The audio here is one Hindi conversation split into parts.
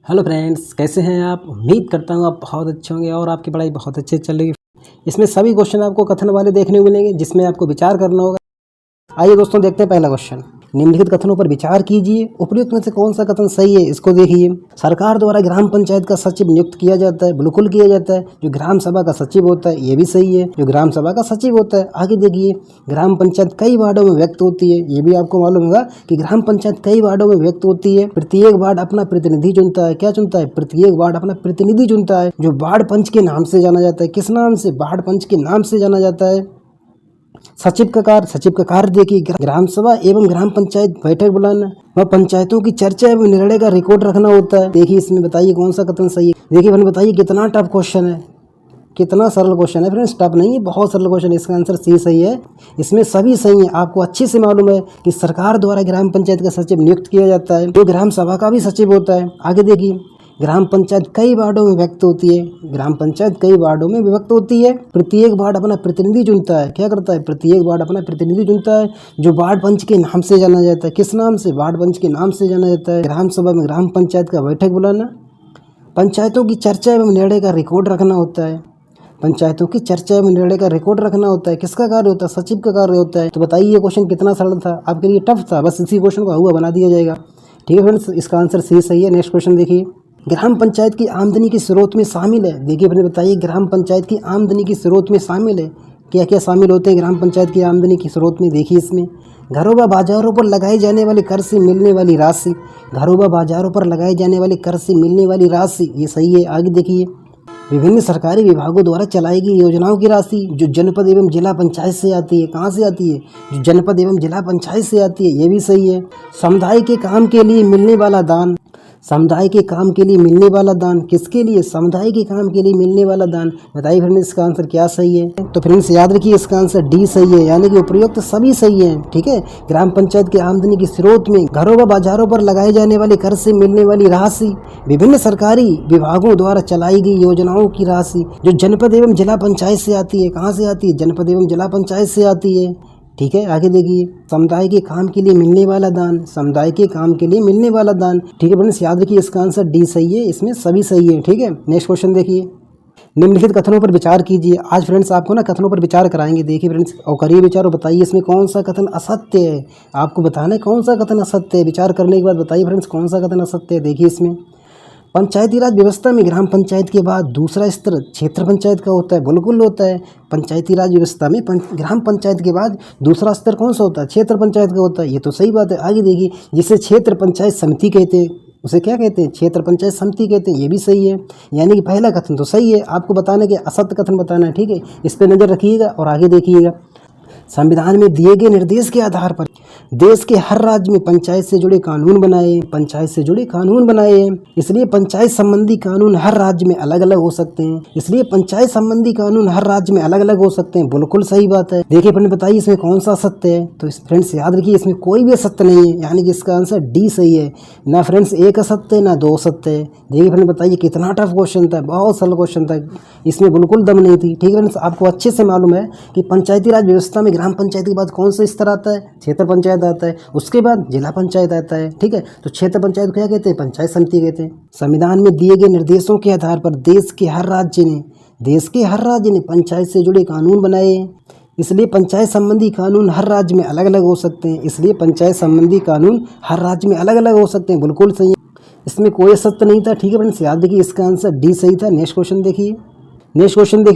हेलो फ्रेंड्स, कैसे हैं आप। उम्मीद करता हूँ आप बहुत अच्छे होंगे और आपकी पढ़ाई बहुत अच्छे चल रही है। इसमें सभी क्वेश्चन आपको कथन वाले देखने को मिलेंगे जिसमें आपको विचार करना होगा। आइए दोस्तों, देखते हैं पहला क्वेश्चन। निम्नलिखित कथनों पर विचार कीजिए, उपयुक्त में से कौन सा कथन सही है इसको देखिए। सरकार द्वारा ग्राम पंचायत का सचिव नियुक्त किया जाता है, बिल्कुल किया जाता है। जो ग्राम सभा का सचिव होता है ये भी सही है, जो ग्राम सभा का सचिव होता है। आगे देखिए, ग्राम पंचायत कई वार्डों में व्यक्त होती है, ये भी आपको मालूम होगा कि ग्राम पंचायत कई वार्डों में व्यक्त होती है। प्रत्येक वार्ड अपना प्रतिनिधि चुनता है। क्या चुनता है? प्रत्येक वार्ड अपना प्रतिनिधि चुनता है, जो वार्ड पंच के नाम से जाना जाता है। किस नाम से? वार्ड पंच के नाम से जाना जाता है। सचिव का कार्य देखिए, ग्राम सभा एवं ग्राम पंचायत बैठक बुलाना व पंचायतों की चर्चा एवं निर्णय का रिकॉर्ड रखना होता है। देखिए इसमें बताइए कौन सा कथन सही है। देखिए मैंने बताइए कितना टफ क्वेश्चन है, कितना सरल क्वेश्चन है फ्रेंड्स। टफ नहीं है, बहुत सरल क्वेश्चन है। इसका आंसर सी सही है। इसमें सभी सही है। आपको अच्छे से मालूम है कि सरकार द्वारा ग्राम पंचायत का सचिव नियुक्त किया जाता है, जो ग्राम सभा का भी सचिव होता है। आगे देखिए, ग्राम पंचायत कई वार्डों में व्यक्त होती है। ग्राम पंचायत कई वार्डों में विभक्त होती है। प्रत्येक वार्ड अपना प्रतिनिधि चुनता है। क्या करता है? प्रत्येक वार्ड अपना प्रतिनिधि चुनता है, जो वार्ड पंच के नाम से जाना जाता है। किस नाम से? वार्ड पंच के नाम से जाना जाता है। ग्राम सभा में ग्राम पंचायत का बैठक बुलाना, पंचायतों की चर्चा एवं निर्णय का रिकॉर्ड रखना होता है। पंचायतों की चर्चा एवं निर्णय का रिकॉर्ड रखना होता है। किसका कार्य होता है? सचिव का कार्य होता है। तो बताइए ये क्वेश्चन कितना सरल था, आपके लिए टफ था। बस इसी क्वेश्चन को हुआ बना दिया जाएगा। ठीक है फ्रेंड्स, इसका आंसर सी सही है। नेक्स्ट क्वेश्चन देखिए, ग्राम पंचायत की आमदनी के स्रोत में शामिल है। देखिए अपने बताइए, ग्राम पंचायत की आमदनी के स्रोत में शामिल है। क्या क्या शामिल होते हैं ग्राम पंचायत की आमदनी के स्रोत में? देखिए इसमें घरों व बाजारों पर लगाए जाने वाले कर से मिलने वाली राशि। घरों व बाजारों पर लगाए जाने वाले कर से मिलने वाली राशि, ये सही है। आगे देखिए, विभिन्न सरकारी विभागों द्वारा चलाई गई योजनाओं की राशि जो जनपद एवं जिला पंचायत से आती है। कहाँ से आती है? जो जनपद एवं जिला पंचायत से आती है, ये भी सही है। समुदाय के काम के लिए मिलने वाला दान। समुदाय के काम के लिए मिलने वाला दान किसके लिए? समुदाय के काम के लिए मिलने वाला दान। बताइए फ्रेंड्स इसका आंसर क्या सही है? तो फ्रेंड्स याद रखिए, इसका आंसर डी सही है, यानी कि उपयुक्त सभी सही है। ठीक है, ग्राम पंचायत की आमदनी के स्रोत में घरों व बाजारों पर लगाए जाने वाले कर से मिलने वाली राशि, विभिन्न सरकारी विभागों द्वारा चलाई गई योजनाओं की राशि जो जनपद एवं जिला पंचायत से आती है। कहाँ से आती है? जनपद एवं जिला पंचायत से आती है। ठीक है, आगे देखिए, समुदाय के काम के लिए मिलने वाला दान। समुदाय के काम के लिए मिलने वाला दान। ठीक है फ्रेंड्स, याद रखिए इसका आंसर डी सही है। इसमें सभी सही है। ठीक है, नेक्स्ट क्वेश्चन देखिए, निम्नलिखित कथनों पर विचार कीजिए। आज फ्रेंड्स आपको ना कथनों पर विचार कराएंगे। देखिए फ्रेंड्स, और करिए विचार और बताइए इसमें कौन सा कथन असत्य है। आपको बताना है कौन सा कथन असत्य है। विचार करने के बाद बताइए फ्रेंड्स कौन सा कथन असत्य है। देखिए इसमें, पंचायती राज व्यवस्था में ग्राम पंचायत के बाद दूसरा स्तर क्षेत्र पंचायत का होता है। बिल्कुल होता है। पंचायती राज व्यवस्था में ग्राम पंचायत के बाद दूसरा स्तर कौन सा होता है? क्षेत्र पंचायत का होता है। ये तो सही बात है। आगे देखिए, जिसे क्षेत्र पंचायत समिति कहते हैं, उसे क्या कहते हैं? क्षेत्र पंचायत समिति कहते हैं। ये भी सही है, यानी कि पहला कथन तो सही है। आपको बताना कि असत्य कथन बताना है। ठीक है, इस पर नज़र रखिएगा और आगे देखिएगा। संविधान में दिए गए निर्देश के आधार पर देश के हर राज्य में पंचायत से जुड़े कानून बनाए। पंचायत से जुड़े कानून बनाए हैं, इसलिए पंचायत संबंधी कानून हर राज्य में अलग अलग हो सकते हैं। इसलिए पंचायत संबंधी कानून हर राज्य में अलग अलग हो सकते हैं। बिल्कुल सही बात है। देखिए फ्रेंड, बताइए इसमें कौन सा सत्य है। तो फ्रेंड्स याद रखिए, इसमें कोई भी असत्य नहीं है, यानी कि इसका आंसर डी सही है। ना फ्रेंड्स एक असत्य ना दो असत्य है। देखिए फ्रेंड, बताइए कितना टफ क्वेश्चन था, बहुत सरल क्वेश्चन था, इसमें बिल्कुल दम नहीं थी। ठीक है फ्रेंड्स, आपको अच्छे से मालूम है कि पंचायती राज व्यवस्था में ग्राम पंचायत के बाद कौन सा स्तर आता है? क्षेत्र पंचायत आता है, उसके बाद जिला पंचायत आता है। ठीक है, तो क्षेत्र पंचायत को क्या कहते हैं? पंचायत समिति कहते हैं। संविधान में दिए गए निर्देशों के आधार पर देश के हर राज्य ने पंचायत से जुड़े कानून बनाए हैं, इसलिए पंचायत संबंधी कानून हर राज्य में अलग अलग हो सकते हैं। इसलिए पंचायत संबंधी कानून हर राज्य में अलग अलग हो सकते हैं। बिल्कुल सही है, इसमें कोई सत्य नहीं था। ठीक है फ्रेंड्स, याद देखिए इसका आंसर डी सही था। नेक्स्ट क्वेश्चन देखिए,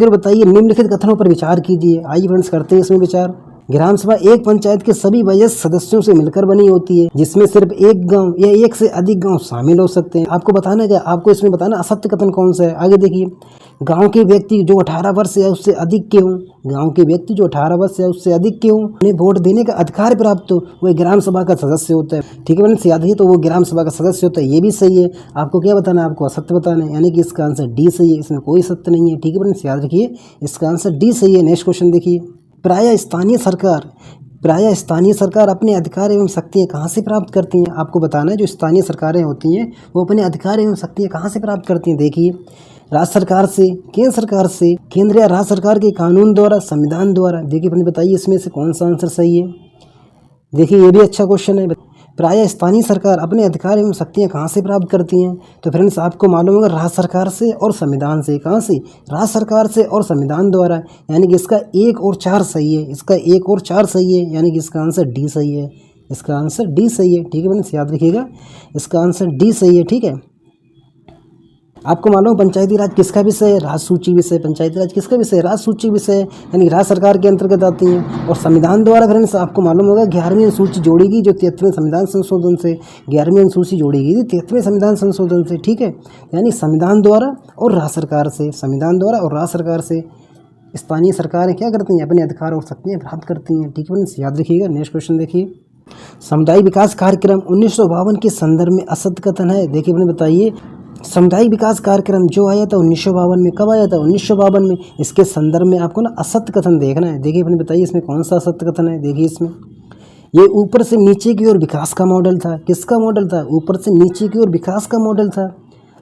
और बताइए निम्नलिखित कथनों पर विचार कीजिए। आइए फ्रेंड्स करते हैं इसमें विचार। ग्राम सभा एक पंचायत के सभी वयस्क सदस्यों से मिलकर बनी होती है, जिसमें सिर्फ एक गांव या एक से अधिक गांव शामिल हो सकते हैं। आपको बताना क्या? आपको इसमें बताना असत्य कथन कौन सा है। आगे देखिए, गांव के व्यक्ति जो 18 वर्ष या उससे अधिक के हों, गांव के व्यक्ति जो 18 वर्ष या उससे अधिक के हों, उन्हें वोट देने का अधिकार प्राप्त हो, वह ग्राम सभा का सदस्य होता है। ठीक है फ्रेंड्स, याद है, तो वो ग्राम सभा का सदस्य होता है। ये भी सही है। आपको क्या बताना है? आपको असत्य बताना है, यानी कि इसका आंसर डी सही है। इसमें कोई सत्य नहीं है। ठीक है फ्रेंड्स, याद रखिए इसका आंसर डी सही है। नेक्स्ट क्वेश्चन देखिए, प्रायः स्थानीय सरकार अपने अधिकार एवं शक्तियाँ कहाँ से प्राप्त करती हैं? आपको बताना है जो स्थानीय सरकारें होती हैं वो अपने अधिकार एवं शक्तियाँ कहाँ से प्राप्त करती हैं। देखिए, राज्य सरकार से, केंद्र सरकार से, केंद्र या राज्य सरकार के कानून द्वारा, संविधान द्वारा। देखिए अपने बताइए इसमें से कौन सा आंसर सही है। देखिए ये भी अच्छा क्वेश्चन है। प्रायः स्थानीय सरकार अपने अधिकार एवं शक्तियाँ कहाँ से प्राप्त करती हैं? तो फ्रेंड्स आपको मालूम होगा राज्य सरकार से और संविधान से। कहाँ से? राज्य सरकार से और संविधान द्वारा। यानी कि इसका 1 और 4 सही है, इसका 1 और 4 सही है, यानी कि इसका आंसर डी सही है। इसका आंसर डी सही है, ठीक है फ्रेंड्स, याद रखिएगा, इसका आंसर डी सही है, ठीक है। आपको मालूम पंचायती राज किसका विषय है? राज सूची विषय। पंचायती राज किसका विषय है? राज सूची विषय है, यानी राज्य सरकार के अंतर्गत आती हैं। और संविधान द्वारा फ्रेंड्स आपको मालूम होगा 11वीं अनुसूची जोड़ी गई जो 73वें संविधान संशोधन से, 11वीं अनुसूची जोड़ी गई थी 73वें संविधान संशोधन से, ठीक है। यानी संविधान द्वारा और राज्य सरकार से, संविधान द्वारा और राज्य सरकार से स्थानीय सरकारें क्या करती हैं? अपने अधिकार और शक्तियाँ प्राप्त करती हैं, ठीक है फ्रेंड्स, याद रखिएगा। नेक्स्ट क्वेश्चन देखिए, सामुदायिक विकास कार्यक्रम 1952 के संदर्भ में असत्य कथन है। देखिए अपने बताइए, सामुदायिक विकास कार्यक्रम जो आया था 1952 में, कब आया था? 1952 में। इसके संदर्भ में आपको ना असत्य कथन देखना है। देखिए अपने बताइए इसमें कौन सा असत्य कथन है। देखिए इसमें ये ऊपर से नीचे की ओर विकास का मॉडल था। किसका मॉडल था? ऊपर से नीचे की ओर विकास का मॉडल था।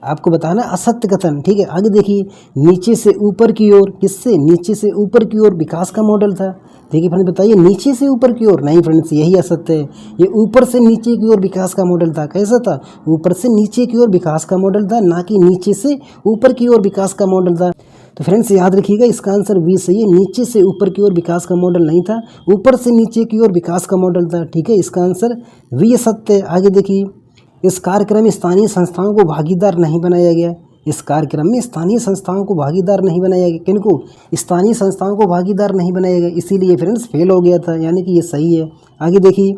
आपको बताना असत्य कथन, ठीक है। आगे देखिए, नीचे से ऊपर की ओर, किससे? नीचे से ऊपर की ओर विकास का मॉडल था। देखिए फ्रेंड्स बताइए, नीचे से ऊपर की ओर नहीं फ्रेंड्स, यही असत्य है। ये ऊपर से नीचे की ओर विकास का मॉडल था। कैसा था? ऊपर से नीचे की ओर विकास का मॉडल था, ना कि नीचे से ऊपर की ओर विकास का मॉडल था। तो फ्रेंड्स याद रखिएगा, इसका आंसर बी सही है। नीचे से ऊपर की ओर विकास का मॉडल नहीं था, ऊपर से नीचे की ओर विकास का मॉडल था, ठीक है। इसका आंसर बी सत्य है। आगे देखिए, इस कार्यक्रम में स्थानीय संस्थाओं को भागीदार नहीं बनाया गया। इस कार्यक्रम में स्थानीय संस्थाओं को भागीदार नहीं बनाया गया। किनको? स्थानीय संस्थाओं को भागीदार नहीं बनाया गया, इसीलिए फ्रेंड्स फेल हो गया था, यानी कि ये सही है। आगे देखिए,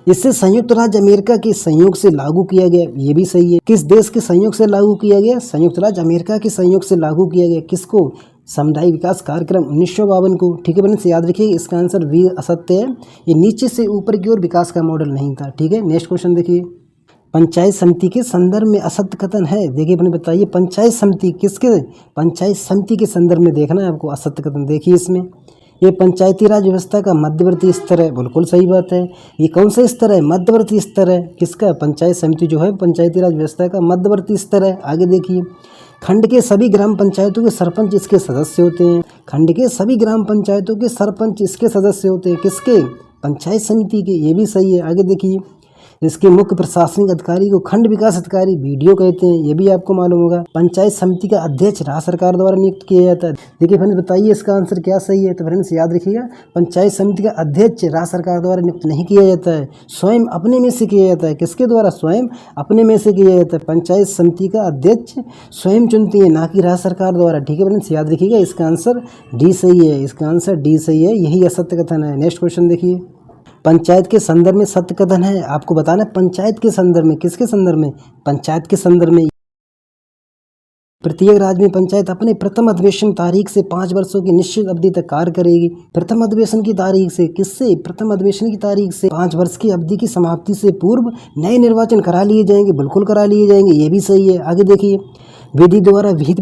इससे संयुक्त राज्य अमेरिका के संयोग से लागू किया गया, ये भी सही है। किस देश के संयोग से लागू किया गया? संयुक्त राज्य अमेरिका के संयोग से लागू किया गया। किसको? सामुदायिक विकास कार्यक्रम 1952 को, ठीक है फ्रेंड्स, याद रखिए। इसका आंसर बी असत्य है, ये नीचे से ऊपर की ओर विकास का मॉडल नहीं था, ठीक है। नेक्स्ट क्वेश्चन देखिए, पंचायत समिति के संदर्भ में असत्य कथन है। देखिए अपने बताइए, पंचायत समिति किसके? पंचायत समिति के संदर्भ में देखना है आपको असत्य कथन। देखिए इसमें, ये पंचायती राज व्यवस्था का मध्यवर्ती स्तर है, बिल्कुल सही बात है। ये कौन सा स्तर है? मध्यवर्ती स्तर है। किसका? पंचायत समिति जो है पंचायती राज व्यवस्था का मध्यवर्ती स्तर है। आगे देखिए, खंड के सभी ग्राम पंचायतों के सरपंच इसके सदस्य होते हैं। खंड के सभी ग्राम पंचायतों के सरपंच इसके सदस्य होते हैं। किसके? पंचायत समिति के, ये भी सही है। आगे देखिए, इसके मुख्य प्रशासनिक अधिकारी को खंड विकास अधिकारी बीडीओ कहते हैं, ये भी आपको मालूम होगा। पंचायत समिति का अध्यक्ष राज्य सरकार द्वारा नियुक्त किया जाता है। देखिए फ्रेंड्स बताइए इसका आंसर क्या सही है। तो फ्रेंड्स याद रखिएगा, पंचायत समिति का अध्यक्ष राज्य सरकार द्वारा नियुक्त नहीं किया जाता है, स्वयं अपने में से किया जाता है। किसके द्वारा? स्वयं अपने में से किया जाता है। पंचायत समिति का अध्यक्ष स्वयं चुनती है, ना कि राज्य सरकार द्वारा, ठीक है फ्रेंड्स, याद रखिएगा। इसका आंसर डी सही है, इसका आंसर डी सही है, यही असत्य कथन है। नेक्स्ट क्वेश्चन देखिए, पंचायत के संदर्भ में सत्य कथन है। आपको बताना है पंचायत के संदर्भ में, किसके संदर्भ में? पंचायत के संदर्भ में। प्रत्येक राज्य में पंचायत अपने प्रथम अधिवेशन तारीख से 5 वर्षों की निश्चित अवधि तक कार्य करेगी। प्रथम अधिवेशन की तारीख से, किससे? प्रथम अधिवेशन की तारीख से 5 वर्ष की अवधि की समाप्ति से पूर्व नए निर्वाचन करा लिए जाएंगे, बिल्कुल करा लिए जाएंगे, ये भी सही है। आगे देखिए, विधि द्वारा विहित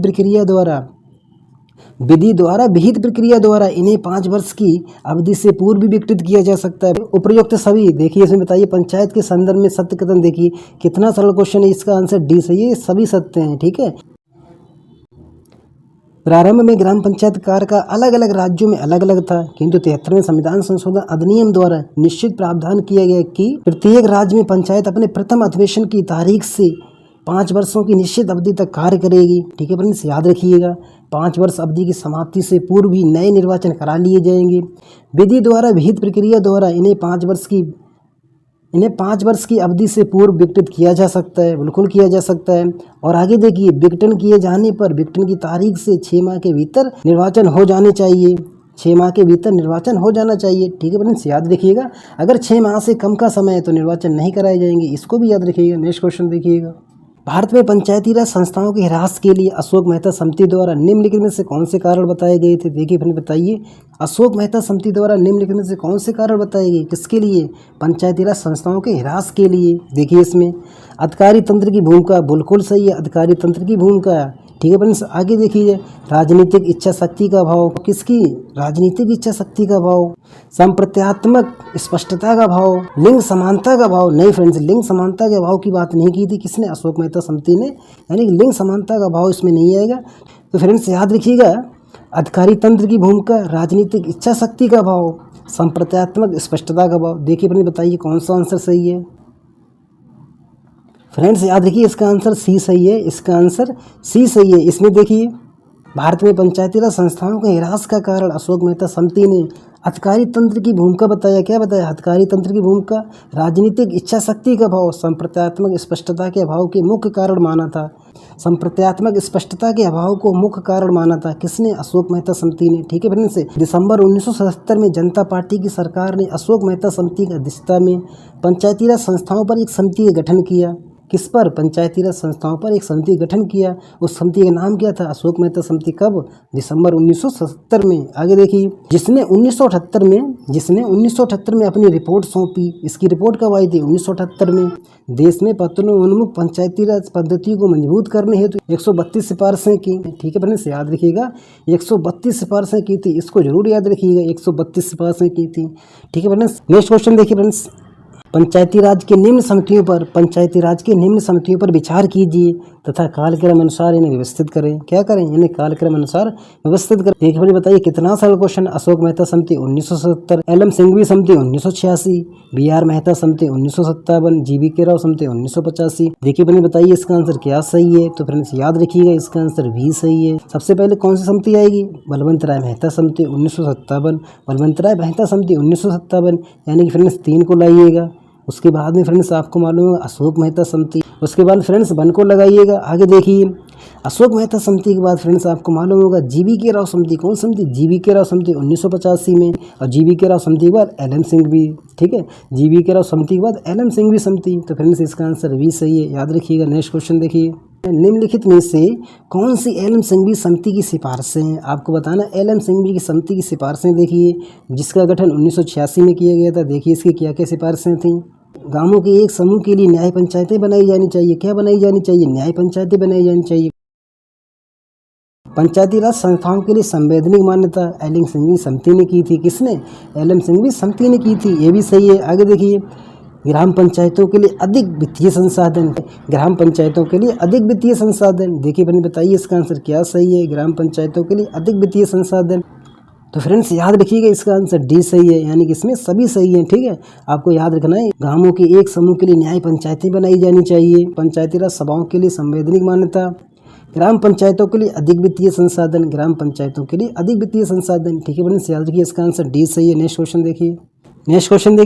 प्रक्रिया द्वारा इन्हें 5 वर्ष की अवधि से पूर्व भी विकृत किया जा सकता है। उपयुक्त सभी, देखिए इसमें बताइए पंचायत के संदर्भ में सत्य कथन। देखिए कितना सरल क्वेश्चन है, इसका आंसर डी सही है, सभी सत्य हैं, ठीक है। प्रारंभ में ग्राम पंचायत कार्य का अलग अलग राज्यों में अलग अलग था, किंतु 73वें संविधान संशोधन अधिनियम द्वारा निश्चित प्रावधान किया गया कि प्रत्येक राज्य में पंचायत अपने प्रथम अधिवेशन की तारीख से 5 वर्षों की निश्चित अवधि तक कार्य करेगी, ठीक है फ्रेंड्स, याद रखिएगा। 5 वर्ष अवधि की समाप्ति से पूर्व भी नए निर्वाचन करा लिए जाएंगे। विधि द्वारा विहित प्रक्रिया द्वारा इन्हें 5 वर्ष की अवधि से पूर्व विघटित किया जा सकता है, बिल्कुल किया जा सकता है। और आगे देखिए, विघटन किए जाने पर विघटन की तारीख से 6 माह के भीतर निर्वाचन हो जाने चाहिए, 6 माह के भीतर निर्वाचन हो जाना चाहिए, ठीक है फ्रेंड्स, याद रखिएगा। अगर 6 माह से कम का समय है तो निर्वाचन नहीं कराए जाएंगे, इसको भी याद रखिएगा। नेक्स्ट क्वेश्चन देखिएगा, भारत में पंचायती राज संस्थाओं के ह्रास के लिए अशोक मेहता समिति द्वारा निम्नलिखित में से कौन से कारण बताए गए थे? देखिए फ्रेंड बताइए, अशोक मेहता समिति द्वारा निम्नलिखित में से कौन से कारण बताए गए, किसके लिए? पंचायती राज संस्थाओं के ह्रास के लिए। देखिए इसमें अधिकारी तंत्र की भूमिका, बिल्कुल सही है, अधिकारी तंत्र की भूमिका, ठीक है फ्रेंड्स। आगे देखिए, राजनीतिक इच्छा शक्ति का अभाव, किसकी? राजनीतिक इच्छा शक्ति का अभाव। संप्रत्यात्मक स्पष्टता का अभाव, लिंग समानता का अभाव, नहीं फ्रेंड्स, लिंग समानता के अभाव की बात नहीं की थी किसने? अशोक मेहता समिति ने, यानी लिंग समानता का अभाव इसमें नहीं आएगा। तो फ्रेंड्स याद रखिएगा, अधिकारी तंत्र की भूमिका, राजनीतिक इच्छा शक्ति का अभाव, संप्रत्यात्मक स्पष्टता का अभाव। देखिए फ्रेंड्स बताइए कौन सा आंसर सही है। फ्रेंड्स याद रखिए इसका आंसर सी सही है, इसका आंसर सी सही है। इसमें देखिए भारत में पंचायती राज संस्थाओं के ह्रास का कारण अशोक मेहता समिति ने हथकारी तंत्र की भूमिका बताया। क्या बताया? हथकारी तंत्र की भूमिका राजनीतिक इच्छा शक्ति का अभाव संप्रत्यात्मक स्पष्टता के अभाव के मुख्य कारण माना था। संप्रत्यात्मक स्पष्टता के अभाव को मुख्य कारण माना था किसने? अशोक मेहता समिति ने। ठीक है फ्रेंड्स, दिसंबर 1977 में जनता पार्टी की सरकार ने अशोक मेहता समिति की अध्यक्षता में पंचायती राज संस्थाओं पर एक समिति का गठन किया। किस पर? पंचायती राज संस्थाओं पर एक समिति गठन किया। उस समिति का नाम क्या था? अशोक मेहता समिति। कब? दिसंबर 1977 में। आगे देखिए जिसने 1978 में अपनी रिपोर्ट सौंपी। इसकी रिपोर्ट कब आई थी? 1978 में। देश में पत्तनोन्मुख पंचायती राज पद्धति को मजबूत करने हेतु 132 सिफारिशें की। ठीक है फ्रेंड्स, याद रखिएगा 132 सिफारिशें की थी। इसको जरूर याद रखिएगा, 132 सिफारिशें की थी। ठीक है फ्रेंड्स, नेक्स्ट क्वेश्चन देखिए फ्रेंड्स, पंचायती राज के निम्न समितियों पर विचार कीजिए तथा कालक्रम अनुसार इन्हें व्यवस्थित करें। क्या करें? इन्हें कालक्रम अनुसार व्यवस्थित करें। देखिए मुझे बताइए कितना सरल क्वेश्चन। अशोक मेहता समिति 1977, एल.एम. सिंघवी समिति 1986, बी.आर. मेहता समिति 1957, जी.वी.के. राव समिति 1985। देखिए मुझे बताइए इसका आंसर क्या सही है। तो फ्रेंड्स याद रखिएगा इसका आंसर भी सही है। सबसे पहले कौन सी समिति आएगी? बलवंत राय मेहता समिति 1957, बलवंत राय मेहता समिति 1957, यानी कि फ्रेंड्स 3 को लाइएगा। उसके बाद में फ्रेंड्स आपको मालूम है अशोक मेहता समिति। उसके बाद फ्रेंड्स 1 को लगाइएगा। आगे देखिए अशोक मेहता समिति के बाद फ्रेंड्स आपको मालूम होगा जी.वी.के. राव समिति। कौन समिति? जी.वी.के. राव समिति 1985 में। और जी.वी.के. राव समिति के बाद एल.एम. सिंघवी। ठीक है, जी.वी.के. राव समिति के बाद एल.एम. सिंघवी समिति। तो फ्रेंड्स इसका आंसर भी सही है, याद रखिएगा। नेक्स्ट क्वेश्चन देखिए, निम्नलिखित में से कौन सी एल.एम. सिंघवी समिति की सिफारिशें हैं? आपको बताना एल.एम. सिंघवी की समिति की सिफारिशें। देखिए जिसका गठन 1986 में किया गया था। देखिए इसकी क्या क्या सिफारिशें थी। गांवों के एक समूह के लिए न्याय पंचायतें बनाई जानी चाहिए। क्या बनाई जानी चाहिए? न्याय पंचायतें बनाई जानी चाहिए। पंचायती राज संस्थाओं के लिए संवैधानिक मान्यता एल.एम. सिंघवी समिति ने की थी। किसने? एल.एम. सिंघवी समिति ने की थी। ये भी सही है। आगे देखिए ग्राम पंचायतों के लिए अधिक वित्तीय संसाधन। ग्राम पंचायतों के लिए अधिक वित्तीय संसाधन। देखिए बहन बताइए इसका आंसर क्या सही है? ग्राम पंचायतों के लिए अधिक वित्तीय संसाधन। तो फ्रेंड्स याद रखिएगा इसका आंसर डी सही है, यानी कि इसमें सभी सही हैं। ठीक है, आपको याद रखना है गांवों के एक समूह के लिए न्याय पंचायतें बनाई जानी चाहिए। पंचायती राज सभाओं के लिए संवैधानिक मान्यता, ग्राम पंचायतों के लिए अधिक वित्तीय संसाधन, ग्राम पंचायतों के लिए अधिक वित्तीय संसाधन। ठीक है फ्रेंड्स, याद रखिए इसका आंसर डी सही है। नेक्स्ट क्वेश्चन देखिए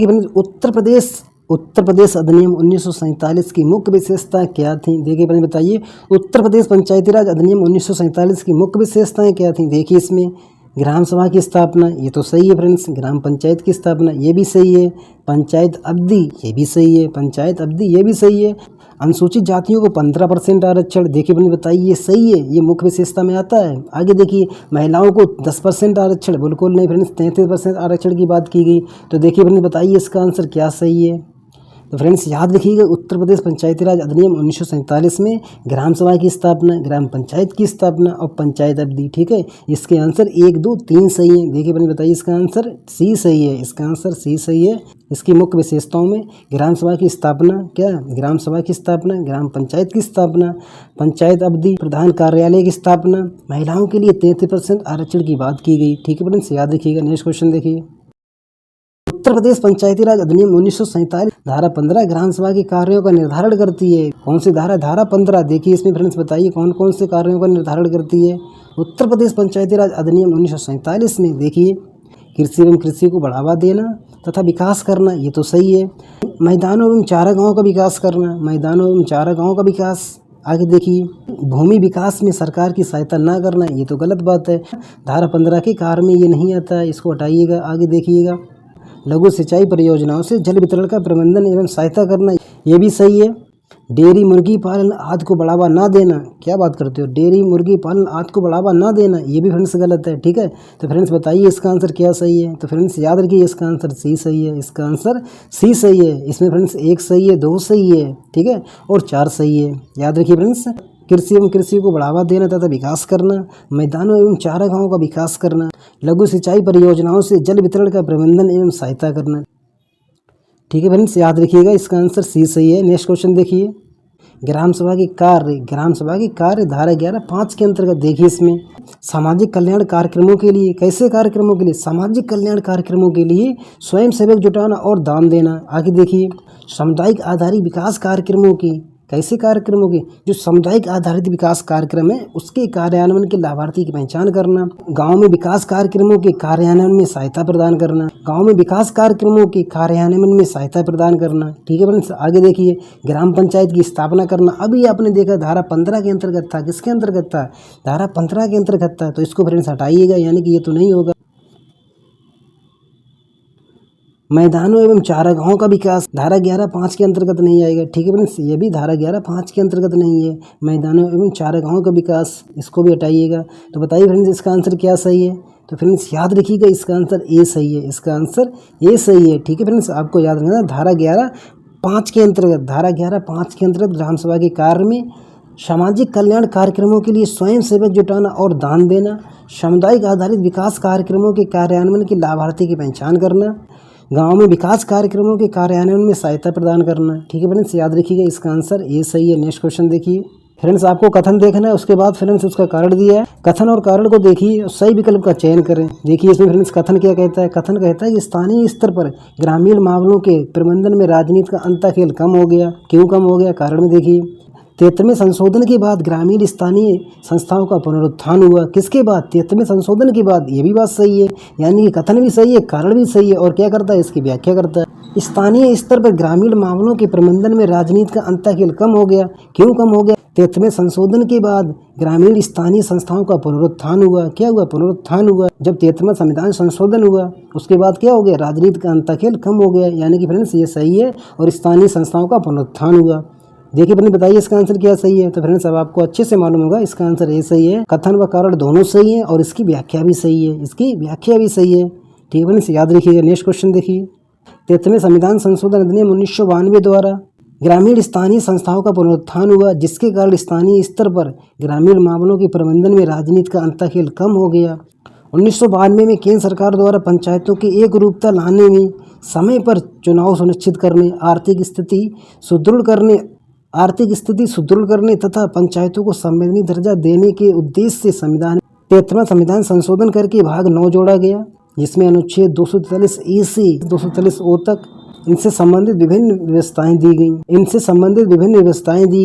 फ्रेंड्स, उत्तर प्रदेश अधिनियम 1947 की मुख्य विशेषता क्या थी? देखिए फ्रेंड्स बताइए उत्तर प्रदेश पंचायती राज अधिनियम 1947 की मुख्य विशेषताएं क्या थी? देखिए इसमें ग्राम सभा की स्थापना, ये तो सही है फ्रेंड्स। ग्राम पंचायत की स्थापना, ये भी सही है। पंचायत अवधि, ये भी सही है। पंचायत अवधि, ये भी सही है। अनुसूचित जातियों को 15% आरक्षण, देखिए फ्रेंड्स बताइए ये सही है, ये मुख्य विशेषता में आता है। आगे देखिए महिलाओं को 10% आरक्षण, बिल्कुल नहीं फ्रेंड्स, 33% आरक्षण की बात की गई। तो देखिए फ्रेंड्स बताइए इसका आंसर क्या सही है? तो फ्रेंड्स याद रखिएगा उत्तर प्रदेश पंचायती राज अधिनियम 1947 में ग्राम सभा की स्थापना, ग्राम पंचायत की स्थापना और पंचायत अवधि। ठीक है, इसके आंसर 1, 2, 3 सही है। देखिए फ्रेंड्स बताइए इसका आंसर सी सही है। इसका आंसर सी सही है। इसकी मुख्य विशेषताओं में ग्राम सभा की स्थापना, क्या ग्राम सभा की स्थापना, ग्राम पंचायत की स्थापना, पंचायत अवधि, प्रधान कार्यालय की स्थापना, महिलाओं के लिए 33% आरक्षण की बात की गई। ठीक है फ्रेंड्स, याद रखिएगा। नेक्स्ट क्वेश्चन देखिए, उत्तर प्रदेश पंचायती राज अधिनियम 1947 धारा 15 ग्राम सभा के कार्यों का निर्धारण करती है। कौन सी धारा? धारा 15। देखिए इसमें फ्रेंड्स बताइए कौन कौन से कार्यों का निर्धारण करती है उत्तर प्रदेश पंचायती राज अधिनियम 1947 में? देखिए कृषि एवं कृषि को बढ़ावा देना तथा विकास करना, ये तो सही है। मैदानों एवं चारागाहों का विकास करना, मैदानों एवं चारागाहों का विकास। आगे देखिए भूमि विकास में सरकार की सहायता ना करना, ये तो गलत बात है। धारा 15 के कार्य में ये नहीं आता है, इसको हटाइएगा। आगे देखिएगा लघु सिंचाई परियोजनाओं से जल वितरण का प्रबंधन एवं सहायता करना, ये भी सही है। डेयरी मुर्गी पालन आदि को बढ़ावा ना देना, क्या बात करते हो? डेयरी मुर्गी पालन आदि को बढ़ावा ना देना, ये भी फ्रेंड्स गलत है। ठीक है, तो फ्रेंड्स बताइए इसका आंसर क्या सही है? तो फ्रेंड्स याद रखिए इसका आंसर सी सही है। इसका आंसर सी सही है। इसमें फ्रेंड्स 1 सही है, 2 सही है, ठीक है, और 4 सही है। याद रखिए फ्रेंड्स कृषि एवं कृषि को बढ़ावा देना तथा विकास करना, मैदानों एवं चारागाहों का विकास करना, लघु सिंचाई परियोजनाओं से जल वितरण का प्रबंधन एवं सहायता करना। ठीक है फ्रेंड्स, याद रखिएगा इसका आंसर सी सही है। नेक्स्ट क्वेश्चन देखिए, ग्राम सभा के कार्य धारा 11(5) के अंतर्गत देखिए इसमें सामाजिक कल्याण कार्यक्रमों के लिए, कैसे कार्यक्रमों के लिए, सामाजिक कल्याण कार्यक्रमों के लिए स्वयं सेवक जुटाना और दान देना। आगे देखिए सामुदायिक आधारित विकास कार्यक्रमों की, कैसे कार्यक्रमों की, जो सामुदायिक आधारित विकास कार्यक्रम है उसके कार्यान्वयन के लाभार्थी की पहचान करना। गांव में विकास कार्यक्रमों के कार्यान्वयन में सहायता प्रदान करना, गांव में विकास कार्यक्रमों के कार्यान्वयन में सहायता प्रदान करना। ठीक है फ्रेंड्स, आगे देखिए ग्राम पंचायत की स्थापना करना। अभी आपने देखा धारा 15 के अंतर्गत था, किसके अंतर्गत था, धारा 15 के अंतर्गत था, तो इसको फ्रेंड्स हटाइएगा, यानी कि ये तो नहीं होगा। मैदानों एवं चारागाहों का विकास धारा 11(5) के अंतर्गत नहीं आएगा। ठीक है फ्रेंड्स, ये भी धारा 11(5) के अंतर्गत नहीं है। मैदानों एवं चारागाहों का विकास, इसको भी हटाइएगा। तो बताइए फ्रेंड्स इसका आंसर क्या सही है। तो फ्रेंड्स याद रखिएगा इसका आंसर ए सही है, इसका आंसर ए सही है। ठीक है फ्रेंड्स, आपको याद रखना धारा 11(5) के अंतर्गत, धारा 11(5) के अंतर्गत ग्राम सभा के कार्य में सामाजिक कल्याण कार्यक्रमों के लिए स्वयं सेवक जुटाना और दान देना, सामुदायिक आधारित विकास कार्यक्रमों के कार्यान्वयन के लाभार्थी की पहचान करना, गांव में विकास कार्यक्रमों के कार्यान्वयन में सहायता प्रदान करना। ठीक है फ्रेंड्स, याद रखिएगा इसका आंसर ए सही है। नेक्स्ट क्वेश्चन देखिए फ्रेंड्स, आपको कथन देखना है, उसके बाद फ्रेंड्स उसका कारण दिया है। कथन और कारण को देखिए, सही विकल्प का चयन करें। देखिए इसमें फ्रेंड्स कथन क्या कहता है। कथन कहता है कि स्थानीय स्तर पर ग्रामीण मामलों के प्रबंधन में राजनीति का अंताखेल कम हो गया। क्यों कम हो गया, कारण में देखिए 73वें संशोधन के बाद ग्रामीण स्थानीय संस्थाओं का पुनरुत्थान हुआ। किसके बाद, 73वें संशोधन के बाद। ये भी बात सही है, यानी कि कथन भी सही है, कारण भी सही है, और क्या करता है, इसकी व्याख्या करता है। स्थानीय स्तर पर ग्रामीण मामलों के प्रबंधन में राजनीति का अंताखेल कम हो गया। क्यों कम हो गया, 73वें संशोधन के बाद ग्रामीण स्थानीय संस्थाओं का पुनरुत्थान हुआ। क्या हुआ, पुनरुत्थान हुआ। जब 73वां संविधान संशोधन हुआ उसके बाद क्या हो गया, राजनीति का अंताखेल कम हो गया। यानी कि फ्रेंड्स ये सही है, और स्थानीय संस्थाओं का पुनरुत्थान हुआ। देखिए फ्रेंड्स बताइए इसका आंसर क्या सही है। तो फ्रेंड्स अब आपको अच्छे से मालूम होगा इसका आंसर ए सही है। कथन व कारण दोनों सही है, और इसकी व्याख्या भी सही है, इसकी व्याख्या भी सही है। ठीक है फ्रेंड्स, याद रखिएगा। नेक्स्ट क्वेश्चन देखिए 73वें संविधान संशोधन अधिनियम 1992 द्वारा ग्रामीण स्थानीय संस्थाओं का पुनरुत्थान हुआ, जिसके कारण स्थानीय स्तर पर ग्रामीण मामलों के प्रबंधन में राजनीति का अंताखेल कम हो गया। 1992 में केंद्र सरकार द्वारा पंचायतों की एक रूपता लाने में, समय पर चुनाव सुनिश्चित करने, आर्थिक स्थिति सुदृढ़ करने तथा पंचायतों को संवैधानिक दर्जा देने के उद्देश्य से 73वां संविधान संशोधन करके भाग 9 जोड़ा गया, जिसमें अनुच्छेद 243 ए से 243 ओ तक इनसे संबंधित विभिन्न व्यवस्थाएं दी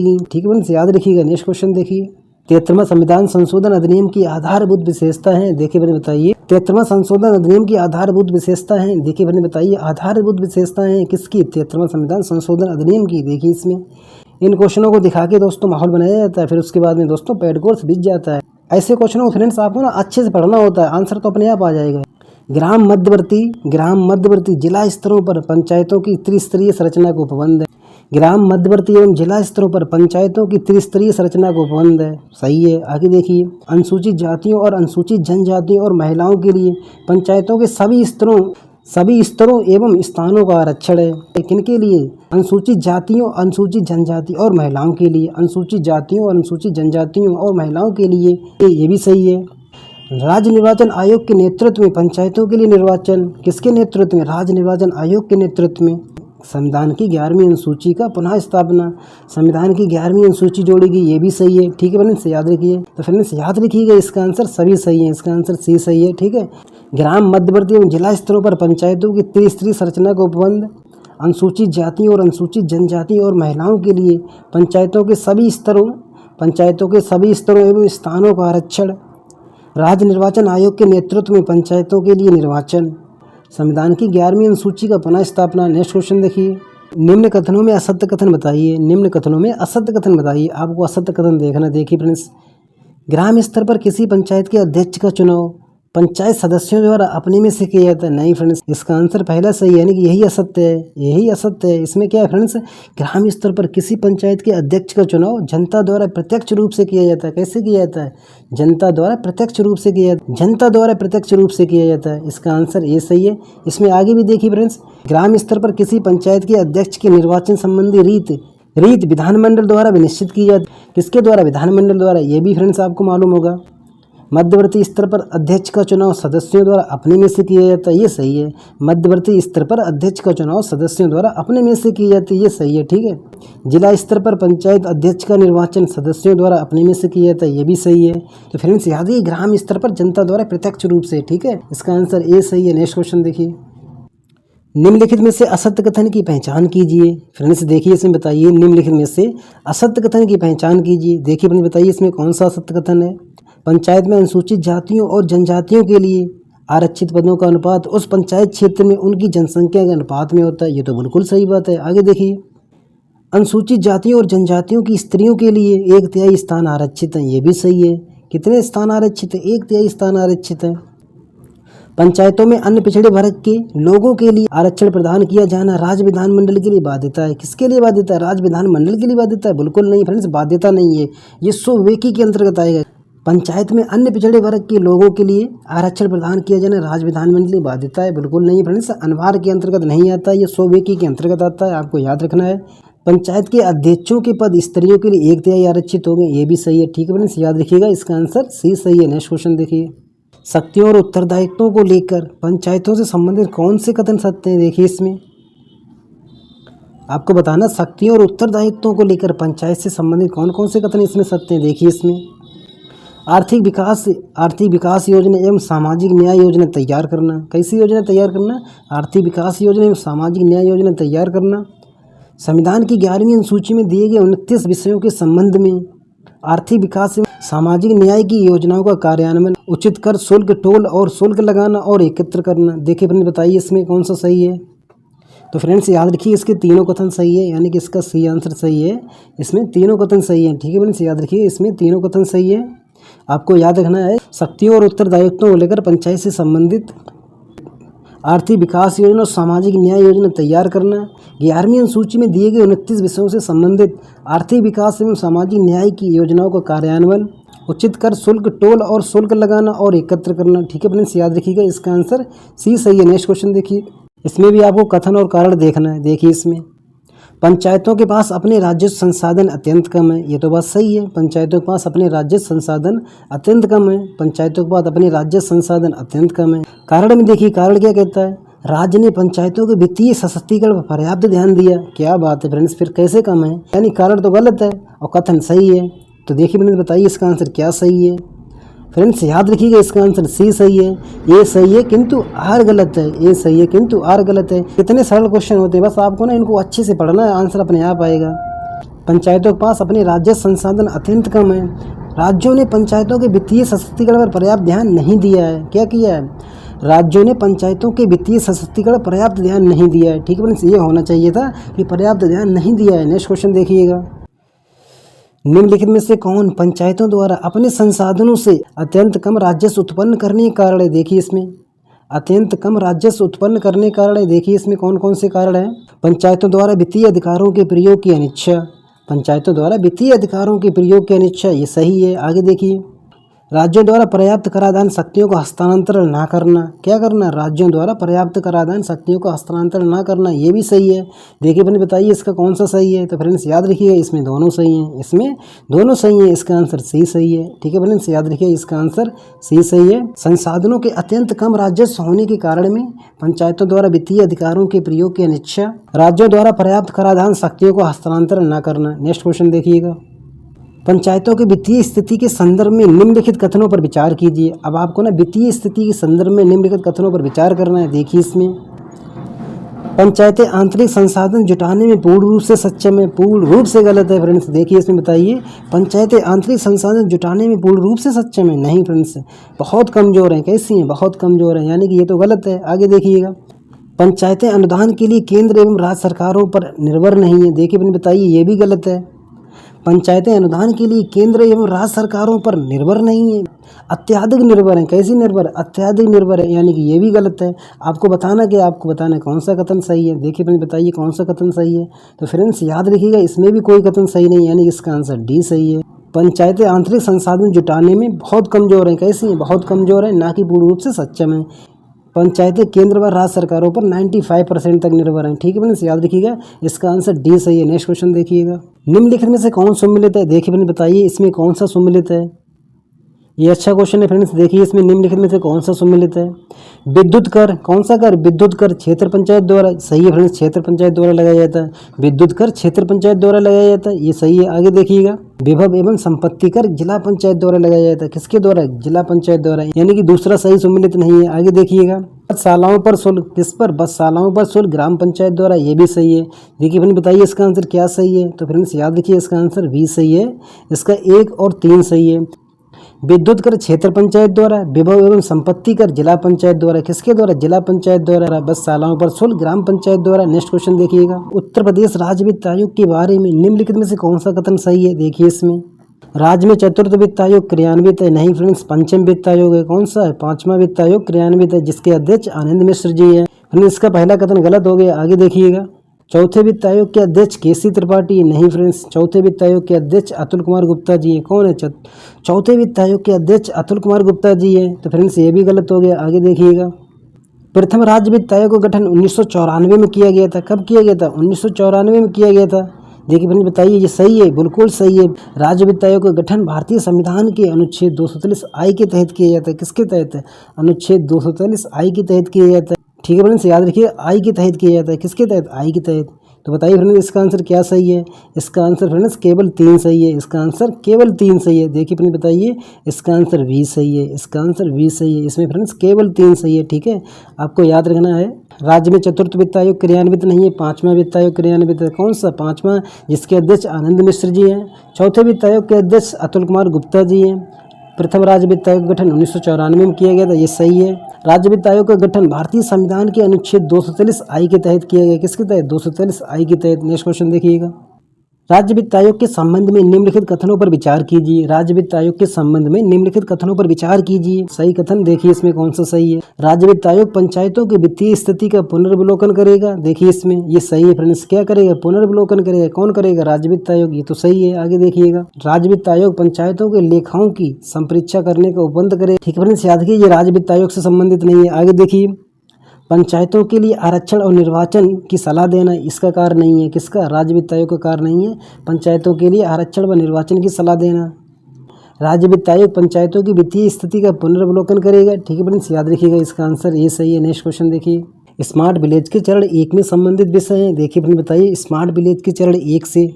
गई। ठीक है फ्रेंड्स, याद रखिएगा। नेक्स्ट क्वेश्चन देखिए 73वां संविधान संशोधन अधिनियम की आधारभूत विशेषता है। देखिए मैंने बताइए 73वां संशोधन अधिनियम की आधारभूत विशेषता है। देखिए मैंने बताइए आधारभूत विशेषताएं हैं किसकी, 73वां संविधान संशोधन अधिनियम की। देखिए इसमें इन क्वेश्चनों को दिखा के दोस्तों माहौल बनाया जाता है, फिर उसके बाद में दोस्तों पेड कोर्स बीत जाता है। ऐसे क्वेश्चनों को फ्रेंड्स आपको ना अच्छे से पढ़ना होता है, आंसर तो अपने आप आ जाएगा। ग्राम मध्यवर्ती जिला स्तरों पर पंचायतों की त्रिस्तरीय संरचना को उपबंध है। ग्राम मध्यवर्ती एवं जिला स्तरों पर पंचायतों की त्रिस्तरीय संरचना को उपबंध है। सही है। आगे देखिए अनुसूचित जातियों और अनुसूचित जनजातियों और महिलाओं के लिए पंचायतों के सभी स्तरों एवं स्थानों का आरक्षण है। किनके लिए, अनुसूचित जातियों, अनुसूचित जनजाति और महिलाओं के लिए, अनुसूचित जातियों, अनुसूचित जनजातियों और महिलाओं के लिए। ये भी सही है। राज्य निर्वाचन आयोग के नेतृत्व में पंचायतों के लिए निर्वाचन, किसके नेतृत्व में, राज्य निर्वाचन आयोग के नेतृत्व में। संविधान की 11वीं अनुसूची का पुनः स्थापना, संविधान की 11वीं अनुसूची जोड़ेगी, ये भी सही है। ठीक है फ्रेंड्स, याद रखिए। तो फ्रेंड्स याद रखिएगा इसका आंसर सभी सही है, इसका आंसर सी सही है। ठीक है, ग्राम मध्यवर्ती एवं जिला स्तरों पर पंचायतों की त्रिस्तरीय संरचना को उपबंध, अनुसूचित जाति और अनुसूचित जनजाति और महिलाओं के लिए पंचायतों के सभी स्तरों एवं स्थानों का आरक्षण, राज्य निर्वाचन आयोग के नेतृत्व में पंचायतों के लिए निर्वाचन, संविधान की 11वीं अनुसूची का पुनः स्थापना। नेक्स्ट क्वेश्चन देखिए निम्न कथनों में असत्य कथन बताइए। आपको असत्य कथन देखना। देखिए फ्रेंड्स, ग्राम स्तर पर किसी पंचायत के अध्यक्ष का चुनाव पंचायत सदस्यों द्वारा अपने में से किया जाता है। नहीं फ्रेंड्स, इसका आंसर पहला सही है, यानी कि यही असत्य है। इसमें क्या है फ्रेंड्स, ग्राम स्तर पर किसी पंचायत के अध्यक्ष का चुनाव जनता द्वारा प्रत्यक्ष रूप से किया जाता है। कैसे किया जाता है, जनता द्वारा प्रत्यक्ष रूप से किया जाता है। इसका आंसर ये सही है। इसमें आगे भी देखिए फ्रेंड्स, ग्राम स्तर पर किसी पंचायत के अध्यक्ष के निर्वाचन संबंधी रीत विधानमंडल द्वारा भी निश्चित की जाती है। किसके द्वारा, विधानमंडल द्वारा। ये भी फ्रेंड्स आपको मालूम होगा। मध्यवर्ती स्तर पर अध्यक्ष का चुनाव सदस्यों द्वारा अपने में से किया जाता है, ये सही है। मध्यवर्ती स्तर पर अध्यक्ष का चुनाव सदस्यों द्वारा अपने में से की जाती है, ये सही है, ठीक है। जिला स्तर पर पंचायत अध्यक्ष का निर्वाचन सदस्यों द्वारा अपने में से किया जाता है, ये भी सही है। तो फ्रेंड्स याद है ग्राम स्तर पर जनता द्वारा प्रत्यक्ष रूप से, ठीक है, इसका आंसर ए सही है। नेक्स्ट क्वेश्चन देखिए, निम्नलिखित में से असत्य कथन की पहचान कीजिए। फ्रेंड्स देखिए इसमें बताइए, निम्नलिखित में से असत्य कथन की पहचान कीजिए। देखिए फ्रेंड्स बताइए इसमें कौन सा असत्य कथन है। पंचायत में अनुसूचित जातियों और जनजातियों के लिए आरक्षित पदों का अनुपात उस पंचायत क्षेत्र में उनकी जनसंख्या के अनुपात में होता है, ये तो बिल्कुल सही बात है। आगे देखिए, अनुसूचित जातियों और जनजातियों की स्त्रियों के लिए 1/3 स्थान आरक्षित हैं, ये भी सही है। कितने स्थान आरक्षित है? 1/3 स्थान आरक्षित है। पंचायतों में अन्य पिछड़े वर्ग के लोगों के लिए आरक्षण प्रदान किया जाना राज्य विधानमंडल के लिए बाध्यता है। किसके लिए बाध्यता है? राज्य विधानमंडल के लिए बाध्यता है? बिल्कुल नहीं फ्रेंड्स, बाध्यता नहीं है, ये स्वविवेकी के अंतर्गत आएगा। पंचायत में अन्य पिछड़े वर्ग के लोगों के लिए आरक्षण प्रदान किया जाना राज्य विधानमंडल की बाध्यता है? बिल्कुल नहीं फ्रेंड्स, अनिवार्य के अंतर्गत नहीं आता, ये स्वविवेकी के अंतर्गत आता है, आपको याद रखना है। पंचायत के अध्यक्षों के पद स्त्रियों के लिए 1/3 आरक्षित हो गए, ये भी सही है, ठीक है फ्रेंड्स, याद रखिएगा, इसका आंसर सी सही है। नेक्स्ट क्वेश्चन देखिए, शक्तियों और उत्तरदायित्वों को लेकर पंचायतों से संबंधित कौन से कथन सत्य हैं? देखिए इसमें आपको बताना, शक्तियों और उत्तरदायित्वों को लेकर पंचायत से संबंधित कौन कौन से कथन इसमें सत्य हैं। देखिए इसमें आर्थिक विकास योजना एवं सामाजिक न्याय योजना तैयार करना। कैसी योजना तैयार करना? आर्थिक विकास योजना एवं सामाजिक न्याय योजना तैयार करना। संविधान की 11वीं अनुसूची में दिए गए 29 विषयों के संबंध में आर्थिक विकास एवं सामाजिक न्याय की योजनाओं का कार्यान्वयन, उचित कर, शुल्क, टोल और शुल्क लगाना और एकत्र करना। देखिए फ्रेंड्स बताइए इसमें कौन सा सही है। तो फ्रेंड्स याद रखिए इसके तीनों कथन सही है, यानी कि इसका सी आंसर सही है। इसमें तीनों कथन सही है, ठीक है फ्रेंड्स, याद रखिए इसमें तीनों कथन सही है। आपको याद रखना है, शक्तियों और उत्तरदायित्वों को लेकर पंचायत से संबंधित आर्थिक विकास योजना और सामाजिक न्याय योजना तैयार करना। 11वीं अनुसूची में दिए गए 29 विषयों से संबंधित आर्थिक विकास एवं सामाजिक न्याय की योजनाओं का कार्यान्वयन, उचित कर, शुल्क, टोल और शुल्क लगाना और एकत्र करना। ठीक है फ्रेंड्स, याद रखिएगा, इसका आंसर सी सही है। नेक्स्ट क्वेश्चन देखिए, इसमें भी आपको कथन और कारण देखना है। देखिए इसमें पंचायतों के पास अपने राजस्व संसाधन अत्यंत कम है, ये तो बात सही है। पंचायतों के पास अपने राजस्व संसाधन अत्यंत कम है, पंचायतों के पास अपने राजस्व संसाधन अत्यंत कम है। कारण में देखिए, कारण क्या कहता है? राज्य ने पंचायतों के वित्तीय सशक्तिकरण पर पर्याप्त ध्यान दिया। क्या बात है फ्रेंड्स, फिर कैसे कम है? यानी कारण तो गलत है और कथन सही है। तो देखिए फ्रेंड्स बताइए इसका आंसर क्या सही है। फ्रेंड्स याद रखिएगा इसका आंसर सी सही है। ए सही है किंतु आर गलत है, ए सही है किंतु आर गलत है। कितने सरल क्वेश्चन होते हैं, बस आपको ना इनको अच्छे से पढ़ना है, आंसर अपने आप आएगा। पंचायतों के पास अपने राजस्व संसाधन अत्यंत कम है। राज्यों ने पंचायतों के वित्तीय सशक्तिकरण पर पर्याप्त ध्यान नहीं दिया है। क्या किया है? राज्यों ने पंचायतों के वित्तीय सशक्तिकरण पर्याप्त ध्यान नहीं दिया है। ठीक है फ्रेंड्स, ये होना चाहिए था कि पर्याप्त ध्यान नहीं दिया है। नेक्स्ट क्वेश्चन देखिएगा, निम्नलिखित में से कौन पंचायतों द्वारा अपने संसाधनों से अत्यंत कम राजस्व उत्पन्न करने के कारण है? देखिए इसमें अत्यंत कम राजस्व उत्पन्न करने के कारण है। देखिए इसमें कौन कौन से कारण हैं? पंचायतों द्वारा वित्तीय अधिकारों के प्रयोग की अनिच्छा, पंचायतों द्वारा वित्तीय अधिकारों के प्रयोग की अनिच्छा, ये सही है। आगे देखिए, राज्यों द्वारा पर्याप्त कराधान शक्तियों का हस्तांतरण ना करना। क्या करना? राज्यों द्वारा पर्याप्त कराधान शक्तियों का हस्तांतरण ना करना, ये भी सही है। देखिए फ्रेंड्स बताइए इसका कौन सा सही है। तो फ्रेंड्स याद रखिए इसमें दोनों सही हैं, इसमें दोनों सही हैं, इसका आंसर सी सही है। ठीक है फ्रेंड्स, याद रखिए इसका आंसर सी सही है। संसाधनों के अत्यंत कम राजस्व होने के कारण में पंचायतों द्वारा वित्तीय अधिकारों के प्रयोग की अनिच्छा, राज्यों द्वारा पर्याप्त कराधान शक्तियों को हस्तांतरण न करना। नेक्स्ट क्वेश्चन देखिएगा, पंचायतों की वित्तीय स्थिति के संदर्भ में निम्नलिखित कथनों पर विचार कीजिए। अब आपको ना वित्तीय स्थिति के संदर्भ में निम्नलिखित कथनों पर विचार करना है। देखिए इसमें पंचायतें आंतरिक संसाधन जुटाने में पूर्ण रूप से सक्षम है, पूर्ण रूप से गलत है फ्रेंड्स। देखिए इसमें बताइए, पंचायतें आंतरिक संसाधन जुटाने में पूर्ण रूप से सक्षम है? नहीं फ्रेंड्स, बहुत कमजोर हैं। कैसी हैं? बहुत कमजोर हैं, यानी कि ये तो गलत है। आगे देखिएगा, पंचायतें अनुदान के लिए केंद्र एवं राज्य सरकारों पर निर्भर नहीं है। देखिए फ्रेंड्स बताइए, ये भी गलत है। पंचायतें अनुदान के लिए केंद्र एवं राज्य सरकारों पर निर्भर नहीं है, अत्याधिक निर्भर है। कैसी निर्भर? अत्याधिक निर्भर है, यानी कि ये भी गलत है। आपको बताना कि आपको बताना कौन सा कथन सही है। देखिए फ्रेंड्स बताइए कौन सा कथन सही है। तो फ्रेंड्स याद रखिएगा इसमें भी कोई कथन सही नहीं है, यानी इसका आंसर डी सही है। पंचायतें आंतरिक संसाधन जुटाने में बहुत कमजोर हैं। कैसी हैं? बहुत कमजोर है, ना कि पूर्ण रूप से सक्षम है। पंचायतें केंद्र व राज्य सरकारों पर 95% तक निर्भर हैं। ठीक है फ्रेंड्स, याद रखिएगा इसका आंसर डी सही है। नेक्स्ट क्वेश्चन देखिएगा, निम्नलिखित में से कौन सम्मिलित है? देखिए फ्रेंड्स बताइए इसमें कौन सा सम्मिलित है। ये अच्छा क्वेश्चन है फ्रेंड्स। देखिए इसमें निम्नलिखित में से कौन सा सम्मिलित है। विद्युत कर, कौन सा कर, विद्युत कर क्षेत्र पंचायत द्वारा, सही है फ्रेंड्स, क्षेत्र पंचायत द्वारा लगाया जाता है। विद्युत कर क्षेत्र पंचायत द्वारा लगाया जाता है, ये सही है। आगे देखिएगा, विभव एवं संपत्ति कर जिला पंचायत द्वारा लगाया जाता है, किसके द्वारा, जिला पंचायत द्वारा, यानी कि दूसरा सही सम्मिलित नहीं है। आगे देखिएगा, बसशालाओं पर शुल्क, किस पर, बसशालाओं पर शुल्क ग्राम पंचायत द्वारा, ये भी सही है। देखिए फ्रेंड्स बताइए इसका आंसर क्या सही है। तो फ्रेंड्स याद रखिए इसका आंसर भी सही है, इसका 1 और 3 सही है। विद्युत कर क्षेत्र पंचायत द्वारा, विभव एवं संपत्ति कर जिला पंचायत द्वारा, किसके द्वारा, जिला पंचायत द्वारा। बसशालाओं पर शुल्क ग्राम पंचायत द्वारा। नेक्स्ट क्वेश्चन देखिएगा, उत्तर प्रदेश राज्य वित्त आयोग के बारे में निम्नलिखित में से कौन सा कथन सही है। देखिए इसमें राज्य में चतुर्थ वित्त आयोग क्रियान्वित है, नहीं फ्रेंड्स, पंचम वित्त आयोग है। कौन सा है, 5वां वित्त आयोग क्रियान्वित है, जिसके अध्यक्ष आनंद मिश्र जी है। फ्रेंड्स इसका पहला कथन गलत हो गया। आगे देखिएगा, चौथे वित्त आयोग के अध्यक्ष केसी त्रिपाठी, नहीं फ्रेंड्स, चौथे वित्त आयोग के अध्यक्ष अतुल कुमार गुप्ता जी हैं। कौन है, चौथे वित्त आयोग के अध्यक्ष अतुल कुमार गुप्ता जी हैं। तो फ्रेंड्स ये भी गलत हो गया। आगे देखिएगा, प्रथम राज्य वित्त आयोग का गठन 1994 में किया गया था। कब किया गया था, 1994 में किया गया था। देखिए फ्रेंड्स बताइए ये सही है, बिल्कुल सही है। राज्य वित्त आयोग का गठन भारतीय संविधान के अनुच्छेद 243 आई के तहत किया जाता है। किसके तहत, अनुच्छेद 243 आई के तहत किया जाता है। ठीक है फ्रेंड्स, याद रखिए आई के तहत किया जाता है। किसके तहत, आई के तहत। तो बताइए फ्रेंड्स इसका आंसर क्या सही है। इसका आंसर फ्रेंड्स केवल 3 सही है। इसका आंसर केवल 3 सही है। देखिए फ्रेंड्स बताइए इसका आंसर भी सही है, इसका आंसर भी सही है। इसमें फ्रेंड्स केवल 3 सही है। ठीक है, आपको याद रखना है। राज्य में चतुर्थ वित्त आयोग क्रियान्वित नहीं है, 5वां वित्त आयोग क्रियान्वित है। कौन सा, 5वां, जिसके अध्यक्ष आनंद मिश्र जी हैं। चौथे वित्त आयोग के अध्यक्ष अतुल कुमार गुप्ता जी हैं। प्रथम राज्य वित्त आयोग का गठन 1994 में किया गया था, ये सही है। राज्य वित्त आयोग का गठन भारतीय संविधान के अनुच्छेद 243 आई के तहत किया गया। किसके तहत, 243 आई के तहत। नेक्स्ट क्वेश्चन देखिएगा, राज्य वित्त आयोग के संबंध में निम्नलिखित कथनों पर विचार कीजिए। राज्य वित्त आयोग के संबंध में निम्नलिखित कथनों पर विचार कीजिए। सही कथन देखिए इसमें कौन सा सही है। राज्य वित्त आयोग पंचायतों की वित्तीय स्थिति का पुनर्विलोकन करेगा। देखिए इसमें ये सही है फ्रेंड्स, क्या करेगा, पुनर्विलोकन करेगा। कौन करेगा, राज्य वित्त आयोग, ये तो सही है। आगे देखिएगा, राज्य वित्त आयोग पंचायतों के लेखाओं की संपरीक्षा करने का उपबंध करेगा। ठीक है फ्रेंड्स, याद रखिए ये राज्य वित्त आयोग से संबंधित नहीं है। आगे देखिए, पंचायतों के लिए आरक्षण और निर्वाचन की सलाह देना, इसका कार्य नहीं है। किसका, राज्य वित्त आयोग का कार्य नहीं है पंचायतों के लिए आरक्षण व निर्वाचन की सलाह देना। राज्य वित्त आयोग पंचायतों की वित्तीय स्थिति का पुनर्वलोकन करेगा। ठीक है फ्रेंड्स, याद रखिएगा इसका आंसर ये सही है। नेक्स्ट क्वेश्चन देखिए, स्मार्ट विलेज के चरण 1 में संबंधित विषय हैं। देखिए फ्रेंड्स बताइए स्मार्ट विलेज के चरण 1 से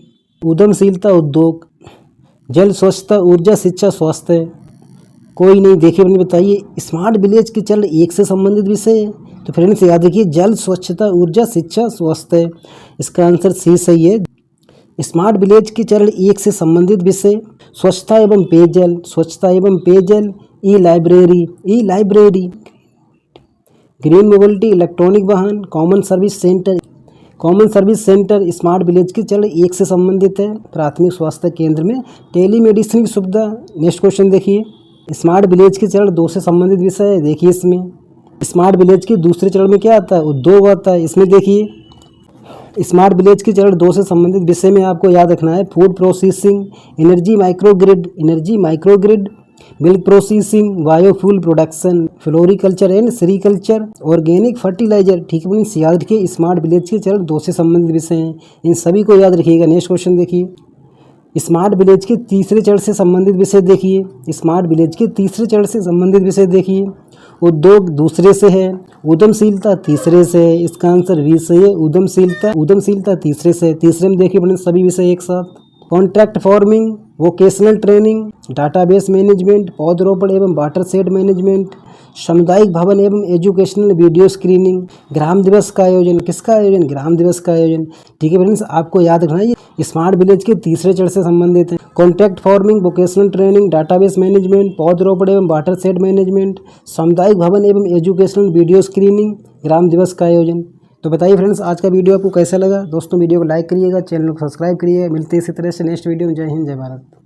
उद्यमशीलता, उद्योग, जल, स्वच्छता, ऊर्जा, शिक्षा, स्वास्थ्य, कोई नहीं। देखिए फ्रेंड्स बताइए स्मार्ट विलेज के चरण 1 से संबंधित विषय है। तो फ्रेंड्स याद रखिए जल, स्वच्छता, ऊर्जा, शिक्षा, स्वास्थ्य, इसका आंसर सी सही है। स्मार्ट विलेज के चरण 1 से संबंधित विषय स्वच्छता एवं पेयजल, स्वच्छता एवं पेयजल, e library, green mobility, electronic वाहन, common service centre smart village के चरण 1 से संबंधित है। प्राथमिक स्वास्थ्य केंद्र में टेलीमेडिसिन की सुविधा। नेक्स्ट क्वेश्चन देखिए, स्मार्ट विलेज के चरण 2 से संबंधित विषय है। देखिए इसमें स्मार्ट विलेज के दूसरे चरण में क्या आता है, उद्योग आता है। इसमें देखिए स्मार्ट विलेज के चरण 2 से संबंधित विषय में आपको याद रखना है food processing, energy microgrid, milk processing, biofuel production, floriculture and sericulture, organic fertilizer. ठीक है फ्रेंड्स, याद रखिए स्मार्ट विलेज के चरण 2 से संबंधित विषय हैं, इन सभी को याद रखिएगा। नेक्स्ट क्वेश्चन देखिए, स्मार्ट विलेज के तीसरे चरण से संबंधित विषय देखिए। स्मार्ट विलेज के तीसरे चरण से संबंधित विषय देखिए, उद्योग दूसरे से है, उद्यमशीलता तीसरे से है। इसका आंसर भी सही है, उद्यमशीलता तीसरे से है। तीसरे में देखिए फ्रेंड्स सभी विषय एक साथ, contract farming, vocational training, database management, पौधरोपण एवं वाटर शेड मैनेजमेंट, सामुदायिक भवन एवं एजुकेशनल वीडियो स्क्रीनिंग, ग्राम दिवस का आयोजन। किसका आयोजन, ग्राम दिवस का आयोजन। ठीक है फ्रेंड्स, आपको याद रखना है ये स्मार्ट विलेज के तीसरे चरण से संबंधित है। Contract farming, vocational training, database management, पौधरोपण एवं वाटर शेड मैनेजमेंट, सामुदायिक भवन एवं एजुकेशनल वीडियो स्क्रीनिंग, ग्राम दिवस का आयोजन। तो बताइए फ्रेंड्स आज का वीडियो आपको कैसा लगा। दोस्तों वीडियो को लाइक करिएगा, चैनल को सब्सक्राइब करिएगा। मिलते हैं इसी तरह से नेक्स्ट वीडियो में। जय हिंद, जय भारत।